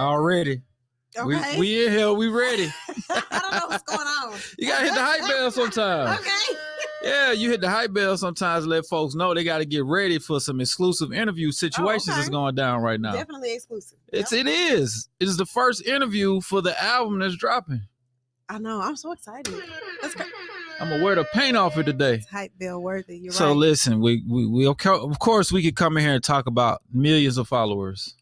Already. Okay. We in here. We ready. I don't know what's going on. You got to hit the hype bell sometimes. Okay. Yeah, you hit the hype bell sometimes to let folks know they got to get ready for some exclusive interview situations that's going down right now. Definitely exclusive. It is. It is the first interview for the album that's dropping. I know. I'm so excited. That's great. I'm going to wear the paint off it today. It's hype bill worthy. You're so right. Listen, we of course we could come in here and talk about millions of followers.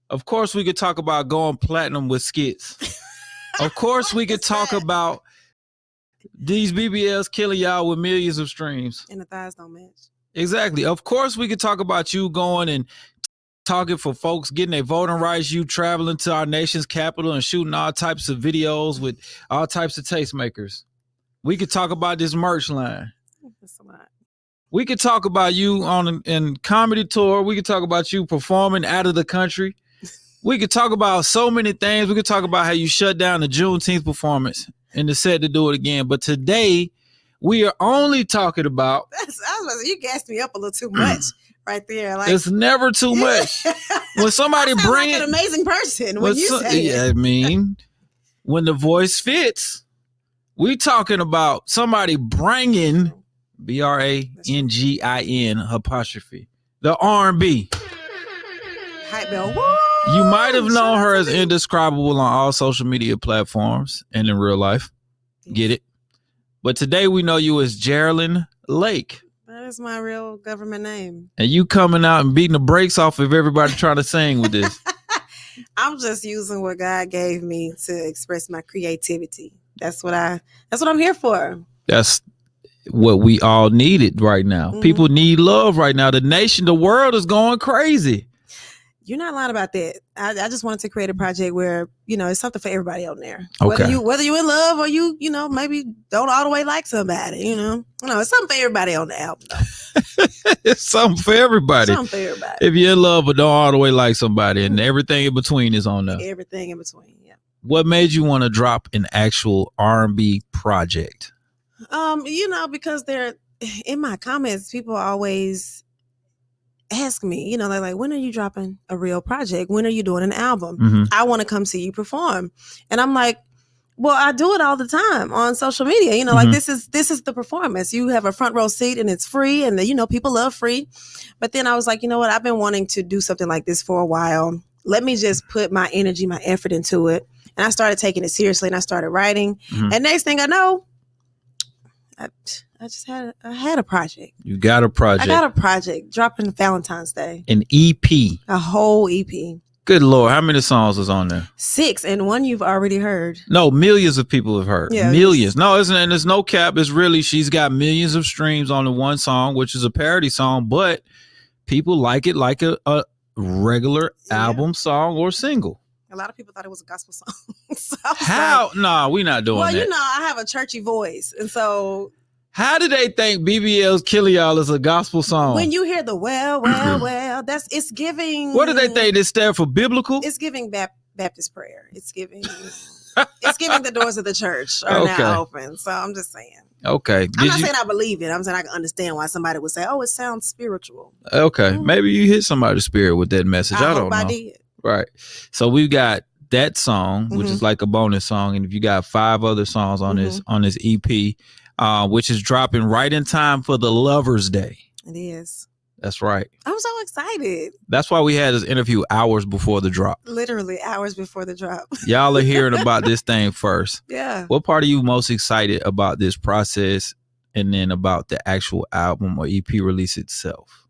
Of course we could talk about going platinum with skits. Of course we could talk about these BBLs killing y'all with millions of streams. And the thighs don't match. Exactly. Of course we could talk about you going and talking for folks getting their voting rights, you traveling to our nation's capital and shooting all types of videos with all types of tastemakers. We could talk about this merch line. That's a lot. We could talk about you on in comedy tour. We could talk about you performing out of the country. We could talk about so many things. We could talk about how you shut down the Juneteenth performance and decided to do it again. But today, we are only talking about... You gassed me up a little too much right there. Like, it's never too much. When somebody brings like an amazing person when you say it. I mean, when the voice fits, we talking about somebody bringing BRANGIN apostrophe the R&B. Hype bell. You might have known her as Indescribeabull on all social media platforms and in real life. Get it? But today we know you as Jerrilyn Lake. That is my real government name. And you coming out and beating the brakes off of everybody trying to sing with this. I'm just using what God gave me to express my creativity. That's what I'm here for. That's what we all needed right now. Mm-hmm. People need love right now. The nation, the world is going crazy. You're not lying about that. I just wanted to create a project where, it's something for everybody on there. Okay. Whether you're in love or you maybe don't all the way like somebody, it's something for everybody on the album. It's something for everybody. Something for everybody. If you're in love but don't all the way like somebody, and everything in between is on there. Everything in between, yeah. What made you want to drop an actual R&B project? Because they're in my comments, people always ask me, they're like, when are you dropping a real project? When are you doing an album? Mm-hmm. I want to come see you perform. And I'm like, well, I do it all the time on social media. Mm-hmm. Like this is the performance. You have a front row seat and it's free, and people love free. But then I was like, you know what? I've been wanting to do something like this for a while. Let me just put my energy, my effort into it. And I started taking it seriously, and I started writing. Mm-hmm. And next thing I know, I had a project. You got a project. I got a project dropping Valentine's Day. An EP. A whole EP. Good Lord. How many songs is on there? 6, and one you've already heard. No, millions of people have heard. Yeah, millions. No, there's no cap. It's really, she's got millions of streams on the one song, which is a parody song, but people like it like a regular album song or single. A lot of people thought it was a gospel song. So how? No, we're not doing that. Well, I have a churchy voice. And so. How do they think BBL's Killing Y'all is a gospel song? When you hear the well, it's giving. What do they think? It stands for biblical? It's giving Baptist prayer. It's giving. It's giving the doors of the church are now open. So I'm just saying. Okay. I'm not saying I believe it. I'm saying I can understand why somebody would say, oh, it sounds spiritual. Okay. Mm-hmm. Maybe you hit somebody's spirit with that message. I don't know. I did. Right. So we've got that song, which is like a bonus song. And if you got 5 other songs on this EP, which is dropping right in time for the Lover's Day. It is. That's right. I'm so excited. That's why we had this interview hours before the drop. Literally hours before the drop. Y'all are hearing about this thing first. Yeah. What part are you most excited about this process, and then about the actual album or EP release itself?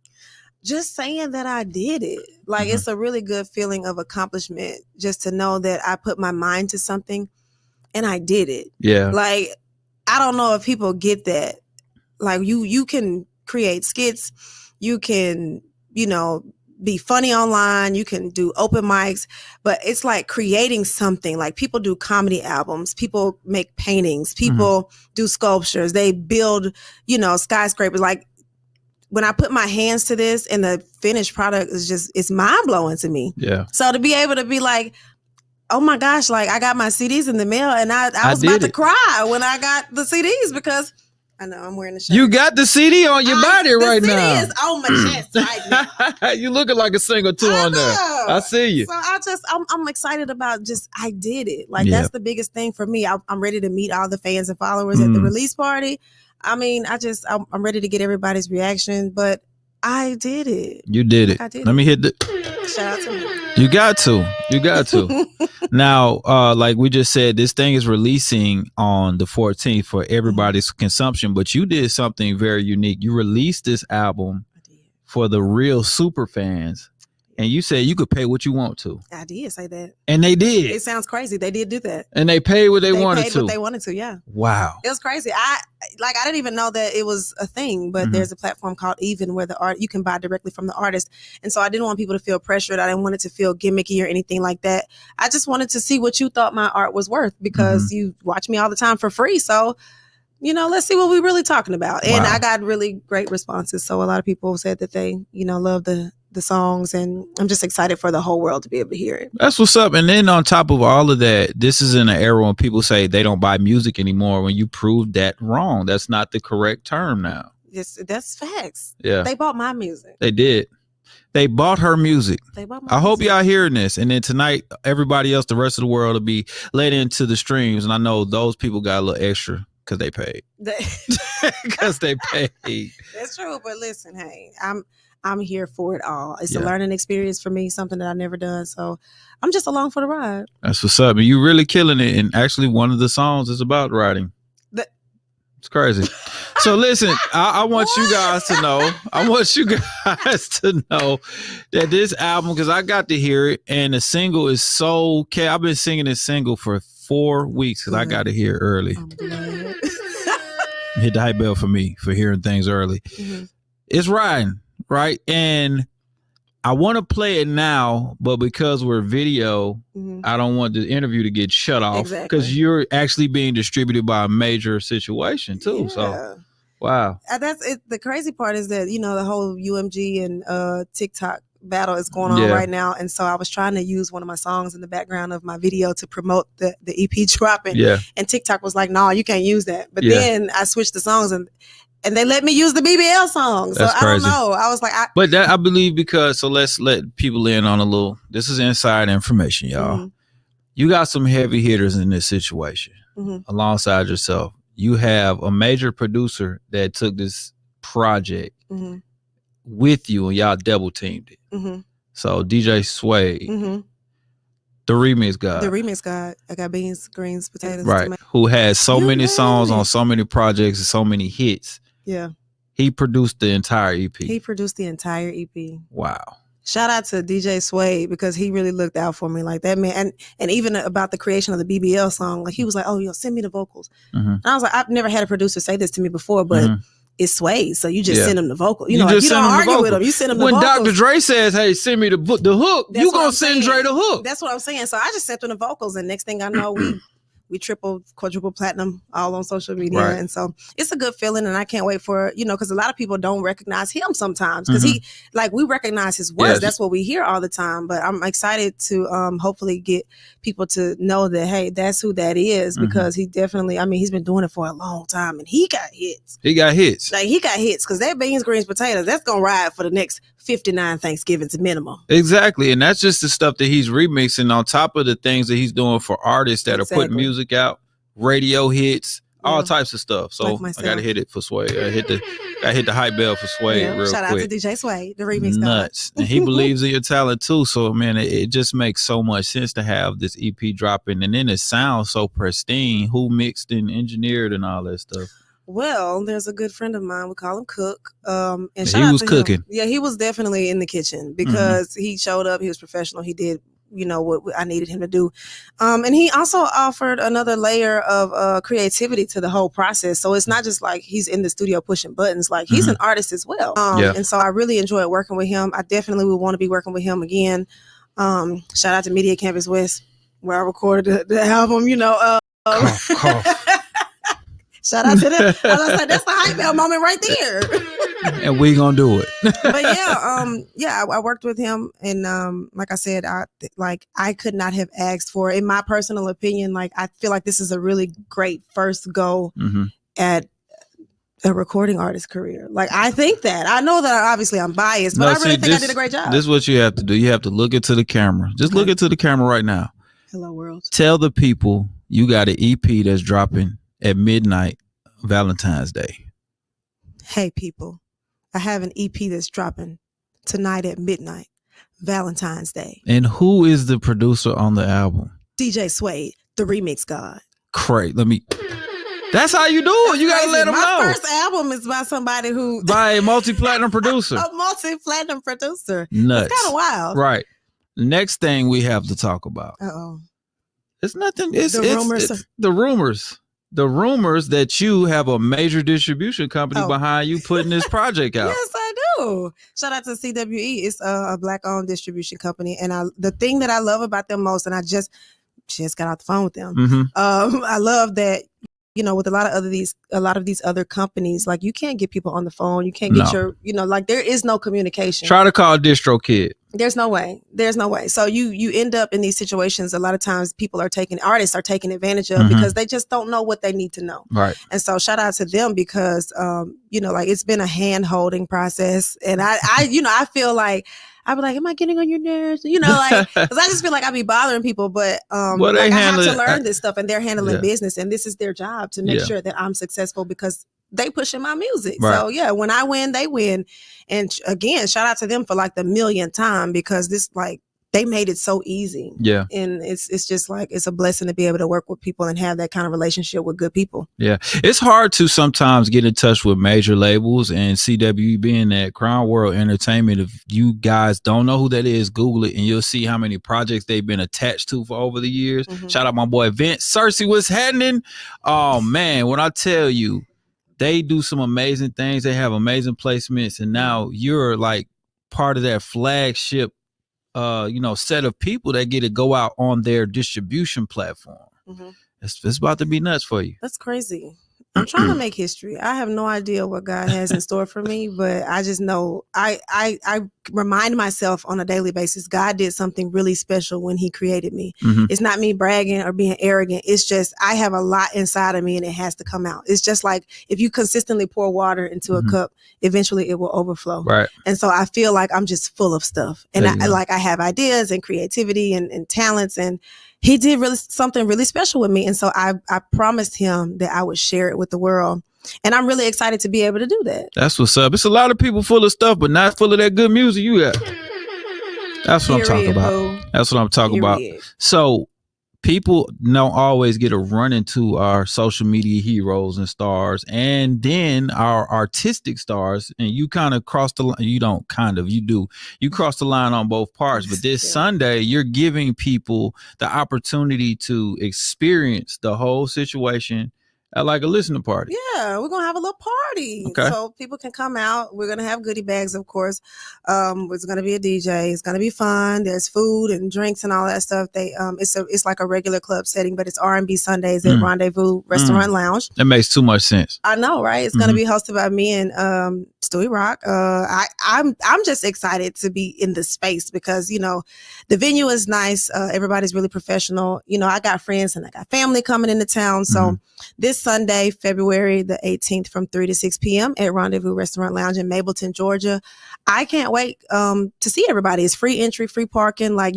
Just saying that I did it. Like, it's a really good feeling of accomplishment just to know that I put my mind to something and I did it. Yeah. Like, I don't know if people get that. Like, you can create skits, you can, be funny online, you can do open mics, but it's like creating something. Like, people do comedy albums, people make paintings, people do sculptures, they build, skyscrapers. Like, when I put my hands to this and the finished product is it's mind blowing to me. Yeah. So to be able to be like, oh my gosh, like I got my CDs in the mail, and I was about to cry when I got the CDs, because I know, I'm wearing the shirt. You got the CD on your body right now. The CD is on my chest right now. You looking like a single too on there. I see you. So I'm excited about I did it. Like, that's the biggest thing for me. I'm ready to meet all the fans and followers at the release party. I mean, I'm ready to get everybody's reaction, but I did it. You did it. Let me hit the shout out to me. You got to. Now, like we just said, this thing is releasing on the 14th for everybody's consumption, but you did something very unique. You released this album for the real super fans, and you said you could pay what you want to. I did say that. And they did. It sounds crazy. They did do that. And they paid what they wanted to. What they wanted to, yeah. Wow. It was crazy. I didn't even know that it was a thing, but there's a platform called Even where you can buy directly from the artist. And so I didn't want people to feel pressured. I didn't want it to feel gimmicky or anything like that. I just wanted to see what you thought my art was worth, because you watch me all the time for free. So, let's see what we're really talking about. And I got really great responses. So a lot of people said that they, love the songs, and I'm just excited for the whole world to be able to hear it. That's what's up. And then on top of all of that, this is in an era when people say they don't buy music anymore. When you prove that wrong, that's not the correct term now. Yes, that's facts. Yeah. They bought my music. They did. They bought her music. I hope y'all hearing this. And then tonight, everybody else, the rest of the world will be led into the streams. And I know those people got a little extra because they paid. Because they paid. That's true. But listen, hey, I'm here for it all. It's a learning experience for me, something that I've never done. So I'm just along for the ride. That's what's up. And you really killing it. And actually, one of the songs is about riding. It's crazy. So listen, I want you guys to know. I want you guys to know that this album, because I got to hear it, and the single is so okay. I've been singing this single for 4 weeks because I got to hear it early. Hit the hype bell for me for hearing things early. It's riding. Right. And I want to play it now, but because we're video, I don't want the interview to get shut off because you're actually being distributed by a major situation too. Yeah. So, wow. That's it. The crazy part is that, the whole UMG and TikTok battle is going on right now. And so I was trying to use one of my songs in the background of my video to promote the EP dropping. Yeah. And TikTok was like, no, you can't use that. But then I switched the songs and they let me use the BBL song. So I don't know. I was like, but that I believe because, so let's let people in on a little, this is inside information, y'all. You got some heavy hitters in this situation alongside yourself. You have a major producer that took this project with you and y'all double teamed it. So DJ Sway, the remix god. I got beans, greens, potatoes. Right. Who has so many songs on so many projects and so many hits. Yeah. He produced the entire EP. Wow. Shout out to DJ Sway because he really looked out for me like that, man. And even about the creation of the BBL song, like he was like, oh, send me the vocals. And I was like, I've never had a producer say this to me before, but it's Sway. So you just send him the vocal. You don't argue with him. You send him the vocals. When Dr. Dre says, hey, send me the hook, you going to send Dre the hook. That's what I'm saying. So I just sent him the vocals. And next thing I know, we triple, quadruple platinum all on social media. Right. And so it's a good feeling. And I can't wait for, because a lot of people don't recognize him sometimes because we recognize his words. Yes. That's what we hear all the time. But I'm excited to hopefully get people to know that, hey, that's who that is because he definitely, he's been doing it for a long time and he got hits. He got hits because that beans, greens, potatoes, that's going to ride for the next 59 Thanksgivings minimum. Exactly. And that's just the stuff that he's remixing on top of the things that he's doing for artists that are putting music out, radio hits, all types of stuff. So like I gotta hit it for Sway. I hit the hype bell for Sway real quick. Shout out to DJ Sway, the remix nuts. And he believes in your talent too. So man, it just makes so much sense to have this EP dropping, and then it sounds so pristine. Who mixed and engineered and all that stuff? Well, there's a good friend of mine. We call him Cook. And he was cooking. Yeah, he was definitely in the kitchen because he showed up. He was professional. He did, what I needed him to do. And he also offered another layer of creativity to the whole process. So it's not just like he's in the studio pushing buttons. Like he's an artist as well. And so I really enjoyed working with him. I definitely would want to be working with him again. Shout out to Media Campus West, where I recorded the album. Cough. Shout out to them. As I said, that's the hype bell moment right there. And we gonna do it. But I worked with him, and like I said, I could not have asked for, in my personal opinion, like I feel like this is a really great first go at a recording artist career. Like, I think that. I know that obviously I'm biased, but I really think I did a great job. This is what you have to do. You have to look into the camera. Just look into the camera right now. Hello, world. Tell the people you got an EP that's dropping at midnight Valentine's Day. Hey, people. I have an EP that's dropping tonight at midnight Valentine's Day. And who is the producer on the album? DJ Suede, the remix god. Great. That's how you do it. You got to let them know. My first album is by somebody who... By a multi-platinum producer. A multi-platinum producer. Nuts. It's kind of wild. Right. Next thing we have to talk about. Uh-oh. It's nothing. It's the rumors. The rumors that you have a major distribution company behind you putting this project out. Yes, I do. Shout out to CWE. It's a Black-owned distribution company. And the thing that I love about them most, and I just got off the phone with them. Mm-hmm. I love that, you know, with a lot of these other companies, like, you can't get people on the phone. You can't get like, there is no communication. Try to call DistroKid. There's no way. So you end up in these situations. A lot of times artists are taking advantage of because they just don't know what they need to know. Right. And so shout out to them because, like, it's been a hand holding process. And I feel like, I'd be like, am I getting on your nerves? You know, like, because I just feel like I be bothering people, but I have to learn this stuff, and they're handling business, and this is their job to make sure that I'm successful because they pushing my music. Right. So yeah, when I win, they win. And again, shout out to them for like the millionth time because this, like, they made it so easy. Yeah. And it's just like, it's a blessing to be able to work with people and have that kind of relationship with good people. Yeah. It's hard to sometimes get in touch with major labels, and CWE being that Crown World Entertainment. If you guys don't know who that is, Google it and you'll see how many projects they've been attached to for over the years. Mm-hmm. Shout out my boy Vince. Cersei, what's happening? Oh man, when I tell you, they do some amazing things. They have amazing placements, and now you're like part of that flagship set of people that get to go out on their distribution platform. Mm-hmm. It's about to be nuts for you. That's crazy. I'm trying to make history. I have no idea what God has in store for me, but I just know I remind myself on a daily basis, God did something really special when he created me. Mm-hmm. It's not me bragging or being arrogant. It's just, I have a lot inside of me and it has to come out. It's just like, if you consistently pour water into a cup, eventually it will overflow. Right. And so I feel like I'm just full of stuff. And I have ideas and creativity and talents, and he did something really special with me. And so I promised him that I would share it with the world. And I'm really excited to be able to do that. That's what's up. It's a lot of people full of stuff, but not full of that good music you got. That's what I'm talking about. That's what I'm talking about. So people don't always get to run into our social media heroes and stars, and then our artistic stars. And you kind of cross the line. You don't kind of, you do. You cross the line on both parts. But this Sunday, you're giving people the opportunity to experience the whole situation at like a listening party. Yeah, we're going to have a little party. Okay. So people can come out. We're going to have goodie bags, of course. There's going to be a DJ. It's going to be fun. There's food and drinks and all that stuff. It's like a regular club setting, but it's R&B Sundays at Rendezvous Restaurant Lounge. That makes too much sense. I know, right? It's going to be hosted by me and Stewie Rock. I'm just excited to be in the space because, the venue is nice. Everybody's really professional. I got friends and I got family coming into town. So this Sunday, February the 18th from 3 to 6 p.m. at Rendezvous Restaurant Lounge in Mableton, Georgia. I can't wait to see everybody. It's free entry, free parking. Like,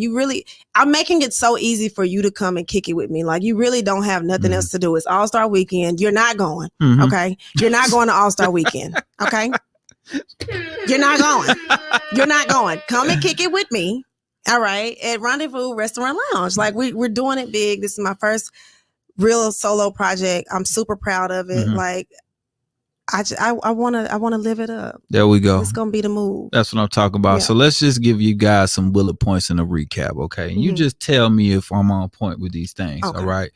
I'm making it so easy for you to come and kick it with me. Like, you really don't have nothing else to do. It's All-Star Weekend. You're not going, okay? You're not going to All-Star Weekend, okay? You're not going. Come and kick it with me, all right, at Rendezvous Restaurant Lounge. Like, we're doing it big. This is my first real solo project. I'm super proud of it. Like, I want to live it up. There we go. It's gonna be the move. That's what I'm talking about. Yeah. So let's just give you guys some bullet points and a recap, okay? And you just tell me if I'm on point with these things. Okay. All right.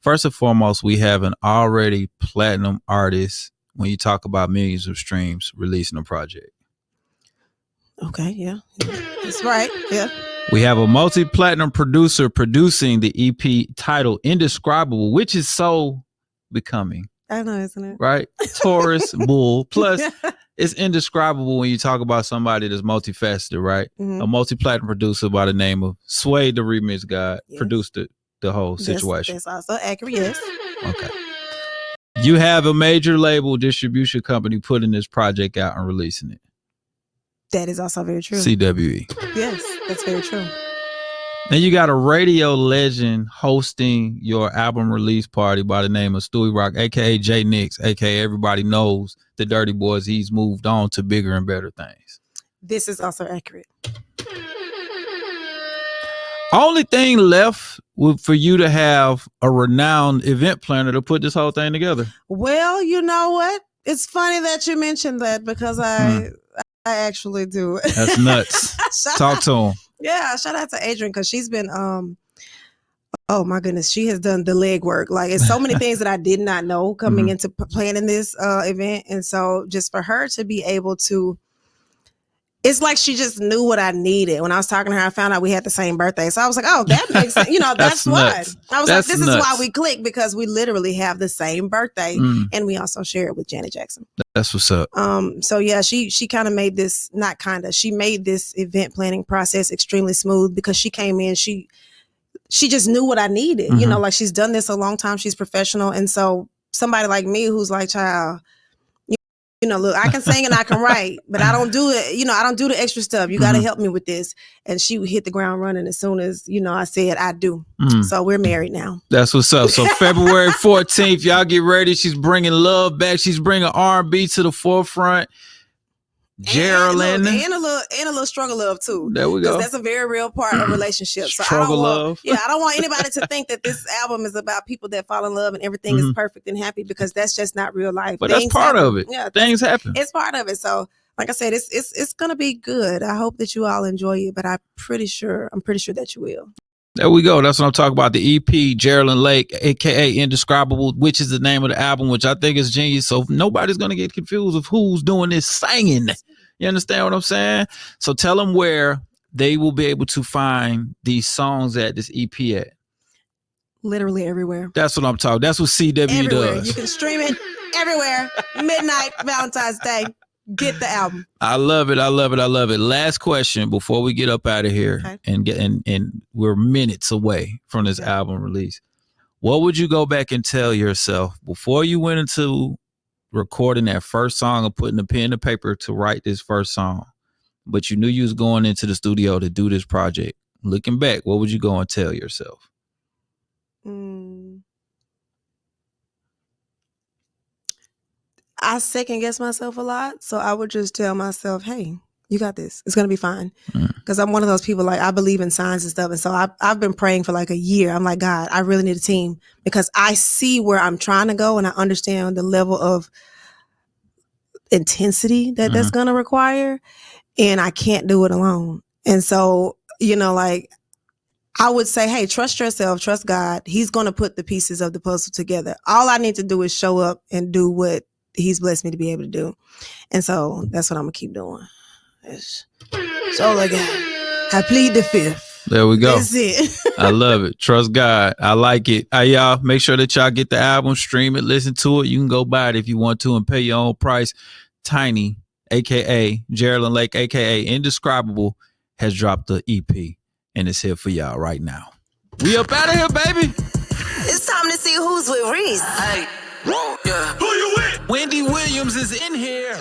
First and foremost, we have an already platinum artist. When you talk about millions of streams, releasing a project. Okay. Yeah. That's right. Yeah. We have a multi-platinum producer producing the EP titled Indescribeabull, which is so becoming. I know, isn't it? Right? Taurus, bull. Plus, it's indescribable when you talk about somebody that's multifaceted, right? A multi-platinum producer by the name of Suede, the remix god, produced the whole situation. That's also accurate, yes. Okay. You have a major label distribution company putting this project out and releasing it. That is also very true. CWE. Yes, that's very true. And you got a radio legend hosting your album release party by the name of Stewie Rock, a.k.a. J Nix, a.k.a. everybody knows the Dirty Boys. He's moved on to bigger and better things. This is also accurate. Only thing left for you to have a renowned event planner to put this whole thing together. Well, you know what? It's funny that you mentioned that because I actually do. That's nuts. Talk to him. Yeah, shout out to Adrian because she's been oh my goodness, she has done the legwork. Like it's so many things that I did not know coming into planning this event, and so just for her to be able to, it's like she just knew what I needed. When I was talking to her, I found out we had the same birthday, so I was like, oh, that makes sense. You know, that's why. I was like, this is why we clicked, because we literally have the same birthday, and we also share it with Janet Jackson. That's what's up. So yeah, she kind of made this, she made this event planning process extremely smooth because she came in, she just knew what I needed. You know, like she's done this a long time. She's professional. And so somebody like me who's like, child, you know, look, I can sing and I can write, but I don't do it. You know, I don't do the extra stuff. You got to help me with this. And she hit the ground running as soon as, you know, I said I do. So we're married now. That's what's up. So February 14th, y'all get ready. She's bringing love back. She's bringing R&B to the forefront. Jerrilyn. And a little struggle love too. There we go. That's a very real part of relationships. So struggle love. I don't want anybody to think that this album is about people that fall in love and everything is perfect and happy, because that's just not real life. But things that's part happen. of it. Yeah, things happen. It's part of it. So like I said, it's gonna be good. I hope that you all enjoy it, but I'm pretty sure that you will. There we go. That's what I'm talking about. The EP, Jerrilyn Lake, a.k.a. Indescribeabull, which is the name of the album, which I think is genius. So nobody's going to get confused of who's doing this singing. You understand what I'm saying? So tell them where they will be able to find these songs at, this EP at. Literally everywhere. That's what I'm talking. That's what CW everywhere. does. You can stream it everywhere. Midnight, Valentine's Day. Get the album. I love it. I love it. I love it. Last question before we get up out of here, and we're minutes away from this album release. What would you go back and tell yourself before you went into recording that first song or putting the pen to paper to write this first song, but you knew you was going into the studio to do this project? Looking back, what would you go and tell yourself? I second guess myself a lot. So I would just tell myself, hey, you got this. It's going to be fine. Because I'm one of those people, like, I believe in signs and stuff. And so I've been praying for like a year. I'm like, God, I really need a team, because I see where I'm trying to go and I understand the level of intensity that that's going to require. And I can't do it alone. And so, you know, like, I would say, hey, trust yourself, trust God. He's going to put the pieces of the puzzle together. All I need to do is show up and do what He's blessed me to be able to do. And so that's what I'm going to keep doing. That's all I got. I plead the fifth. There we go. That's it. I love it. Trust God. I like it. Hey, y'all, make sure that y'all get the album, stream it, listen to it. You can go buy it if you want to and pay your own price. Tiny, a.k.a. Jerrilyn Lake, a.k.a. Indescribeabull, has dropped the EP, and it's here for y'all right now. We up out of here, baby. It's time to see who's with Reec. Hey, yeah. Who you with? Wendy Williams is in here.